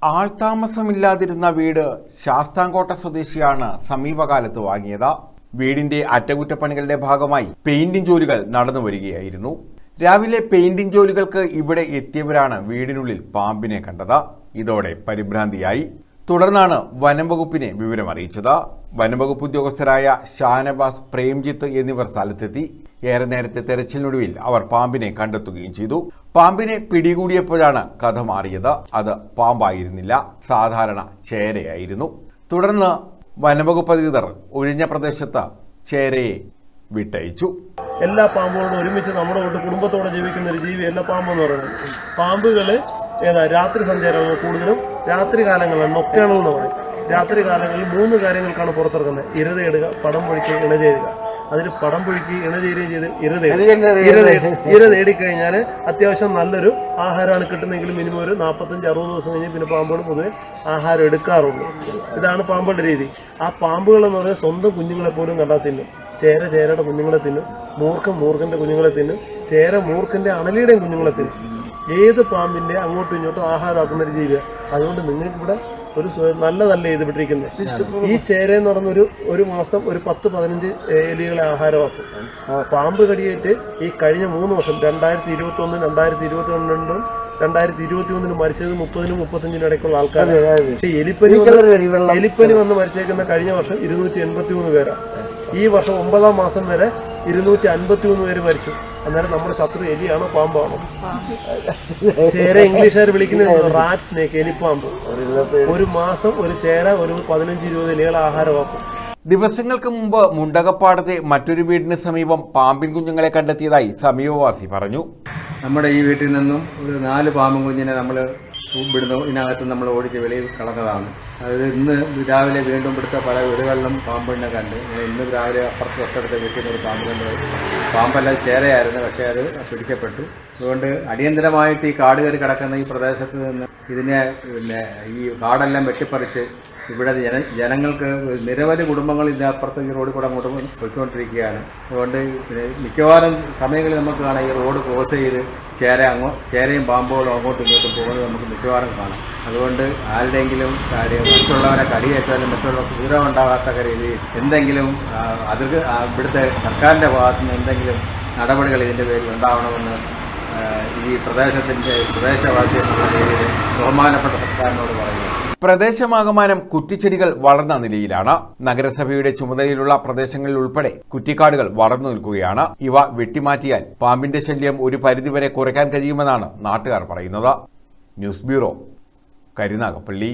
ആൾതാമസമില്ലാതിരുന്ന വീട് ശാസ്താംകോട്ട സ്വദേശിയാണ് സമീപകാലത്ത് വാങ്ങിയത്. വീടിന്റെ അറ്റകുറ്റപ്പണികളുടെ ഭാഗമായി പെയിന്റിംഗ് ജോലികൾ നടന്നു വരികയായിരുന്നു. രാവിലെ പെയിന്റിംഗ് ജോലികൾക്ക് ഇവിടെ എത്തിയവരാണ് വീടിനുള്ളിൽ പാമ്പിനെ കണ്ടത്. ഇതോടെ പരിഭ്രാന്തിയായി. തുടർന്നാണ് വനംവകുപ്പിനെ വിവരമറിയിച്ചത്. വനംവകുപ്പ് ഉദ്യോഗസ്ഥരായ ഷാനവാസ്, പ്രേംജിത്ത് എന്നിവർ സ്ഥലത്തെത്തി. ഏറെ നേരത്തെ തെരച്ചിലിനൊടുവിൽ അവർ പാമ്പിനെ കണ്ടെത്തുകയും ചെയ്തു. പാമ്പിനെ പിടികൂടിയപ്പോഴാണ് കഥ മാറിയത്. അത് പാമ്പായിരുന്നില്ല, സാധാരണ ചേരയായിരുന്നു. തുടർന്ന് വനംവകുപ്പ് അധികൃതർ ഒഴിഞ്ഞ പ്രദേശത്ത് ചേരയെ വിട്ടയച്ചു. എല്ലാ പാമ്പുകളോടും ഒരുമിച്ച് നമ്മുടെ വീട്ടിൽ കുടുംബത്തോടെ ജീവിക്കുന്ന ഒരു ജീവി എല്ലാ പാമ്പെന്ന് പറയുന്നത്. പാമ്പുകൾ രാത്രി സഞ്ചാരങ്ങൾ കൂടുതലും രാത്രി കാലങ്ങളാണ്, നൊക്കേണൽ എന്ന് പറയും. രാത്രി കാലങ്ങളിൽ 3 കാര്യങ്ങൾക്കാണ് പുറത്തിറക്കുന്നത്: ഇരതയിടുക, പടം പൊഴിക്കുക, ഇണ ചേരുക. അതിൽ പടം പൊഴിക്കുകയും ഇണ ചേരുകയും ചെയ്ത് ഇരതേടിക്കഴിഞ്ഞാൽ അത്യാവശ്യം നല്ലൊരു ആഹാരമാണ് കിട്ടുന്നതെങ്കിൽ മിനിമം ഒരു 45-60 ദിവസം കഴിഞ്ഞ് പിന്നെ പാമ്പുകൾ പൊതുവെ ആഹാരം എടുക്കാറുള്ളൂ. ഇതാണ് പാമ്പുകളുടെ രീതി. ആ പാമ്പുകൾ എന്ന് പറഞ്ഞാൽ സ്വന്തം കുഞ്ഞുങ്ങളെ പോലും കണ്ടാൽ തിന്നും. ചേര ചേരയുടെ കുഞ്ഞുങ്ങളെ തിന്നും, മൂർഖൻ മൂർഖൻ്റെ കുഞ്ഞുങ്ങളെ തിന്നും, ചേര മൂർഖൻ്റെ അണലിയുടെയും കുഞ്ഞുങ്ങളെ തിന്നും. ഏത് പാമ്പിൻ്റെ അങ്ങോട്ടും ഇങ്ങോട്ടും ആഹാരമാക്കുന്നൊരു ജീവിയാണ്. അതുകൊണ്ട് നിങ്ങൾക്കിവിടെ ഒരു നല്ലതല്ല ചെയ്തിട്ടിരിക്കുന്നത്. ഈ ചേര എന്ന് പറഞ്ഞ ഒരു മാസം ഒരു 10-15 എലികളെ ആഹാരമാക്കും. പാമ്പ് കടിയേറ്റ് ഈ കഴിഞ്ഞ 3 വർഷം 2021, 2022, 2023 മരിച്ചത് 30-നും 35-നും ഇടയ്ക്കുള്ള ആൾക്കാരാണ്. പക്ഷേ എലിപ്പനി വന്ന് മരിച്ചേക്കുന്ന കഴിഞ്ഞ വർഷം 283 പേരാണ്. ഈ വർഷം 9-ാം മാസം വരെ 253 പേര് മരിച്ചു. അന്നേരം നമ്മുടെ ശത്രു എലിയാണോ പാമ്പാണോ? ചേര ഇംഗ്ലീഷുകാർ വിളിക്കുന്നത് റാറ്റ് സ്നേക്ക്, എലിപ്പാമ്പ്. ഒരു മാസം ഒരു ചേര ഒരു 15-20 എലികളെ ആഹാരമാക്കും. ദിവസങ്ങൾക്ക് മുമ്പ് മുണ്ടകപ്പാടത്തെ മറ്റൊരു വീടിന് സമീപം പാമ്പിൻ കുഞ്ഞുങ്ങളെ കണ്ടെത്തിയതായി സമീപവാസി പറഞ്ഞു. നമ്മുടെ ഈ വീട്ടിൽ നിന്നും ഒരു 4 പാമ്പും കുഞ്ഞിനെ നമ്മൾ ഇവിടുന്ന് ഇതിനകത്ത് നമ്മൾ ഓടിച്ച് വെളിയിൽ കളഞ്ഞതാണ്. അതായത് ഇന്ന് രാവിലെ വീണ്ടും ഇവിടുത്തെ പല വീടുകളിലും പാമ്പിനെ കണ്ട്. ഇന്ന് രാവിലെ അപ്പുറത്ത് തൊട്ടടുത്ത വീട്ടിൽ നിന്ന് ഒരു പാമ്പ് കണ്ടത്. പാമ്പല്ല, ചേരയായിരുന്നു. പക്ഷേ അത് പിടിക്കപ്പെട്ടു. അതുകൊണ്ട് അടിയന്തരമായിട്ട് ഈ കാട് കയറി കിടക്കുന്ന ഈ പ്രദേശത്ത് നിന്ന് ഇതിനെ ഈ കാടെല്ലാം വെട്ടിപ്പറിച്ച് ഇവിടെ ജനങ്ങൾക്ക് നിരവധി കുടുംബങ്ങൾ ഇതിൻ്റെ അപ്പുറത്ത് ഈ റോഡിൽ കൂടെ അങ്ങോട്ട് പോയിക്കൊണ്ടിരിക്കുകയാണ്. അതുകൊണ്ട് മിക്കവാറും സമയങ്ങളിൽ നമുക്ക് കാണാം ഈ റോഡ് ക്രോസ് ചെയ്ത് ചേരയും പാമ്പുകളും അങ്ങോട്ടും ഇങ്ങോട്ടും പോകുന്നത് നമുക്ക് മിക്കവാറും കാണാം. അതുകൊണ്ട് ആരുടെയെങ്കിലും മറ്റുള്ളവരെ കടിയേറ്റാലും മറ്റുള്ളവർക്ക് ദൂരമുണ്ടാകാത്ത രീതിയിൽ എന്തെങ്കിലും ഇവിടുത്തെ സർക്കാരിൻ്റെ ഭാഗത്തു നിന്ന് എന്തെങ്കിലും നടപടികൾ ഇതിൻ്റെ പേരിൽ ഉണ്ടാവണമെന്ന് ഈ പ്രദേശവാസി എന്നുള്ള രീതിയിൽ ബഹുമാനപ്പെട്ട സർക്കാരിനോട് പറയുന്നു. പ്രദേശമാകമാനം കുറ്റിച്ചെടികൾ വളർന്ന നിലയിലാണ്. നഗരസഭയുടെ ചുമതലയിലുള്ള പ്രദേശങ്ങളിൽ ഉൾപ്പെടെ കുറ്റിക്കാടുകൾ വളർന്നു നിൽക്കുകയാണ്. ഇവ വെട്ടിമാറ്റിയാൽ പാമ്പിന്റെ ശല്യം ഒരു പരിധിവരെ കുറയ്ക്കാൻ കഴിയുമെന്നാണ് നാട്ടുകാർ പറയുന്നത്. News bureau, Karunagappally.